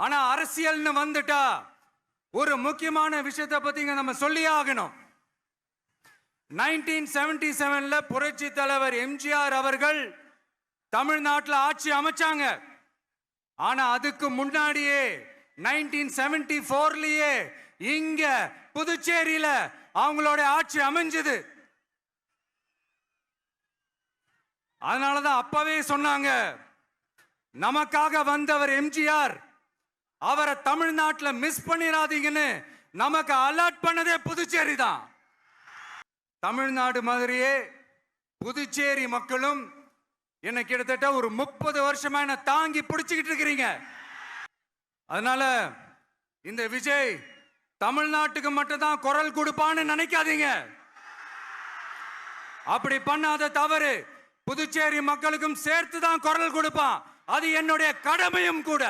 ஆனா அரசியல்னு வந்துட்டா ஒரு முக்கியமான விஷயத்தை பத்தி நம்ம சொல்லி ஆகணும். 1977 புரட்சி தலைவர் எம்ஜிஆர் அவர்கள் தமிழ்நாட்டில் ஆட்சி அமைச்சாங்க. ஆனா அதுக்கு முன்னாடியே 1974லயே இங்க புதுச்சேரியில அவங்களோட ஆட்சி அமைஞ்சது. அதனாலதான் அப்பவே சொன்னாங்க, நமக்காக வந்தவர் எம்ஜிஆர், அவரை தமிழ்நாட்டில் மிஸ் பண்ணிடாதீங்கன்னு நமக்கு அலர்ட் பண்ணதே புதுச்சேரி தான். தமிழ்நாடு மாதிரியே புதுச்சேரி மக்களும் என்ன கிட்டத்தட்ட ஒரு 30 வருஷமா என்ன தாங்கி பிடிச்சுக்கிட்டு இருக்கிறீங்க. அதனால இந்த விஜய் தமிழ்நாட்டுக்கு மட்டும் தான் குரல் கொடுப்பான்னு நினைக்காதீங்க. அப்படி பண்ணாத தவறு புதுச்சேரி மக்களுக்கும் சேர்த்து தான் குரல் கொடுப்பான். அது என்னுடைய கடமையும் கூட.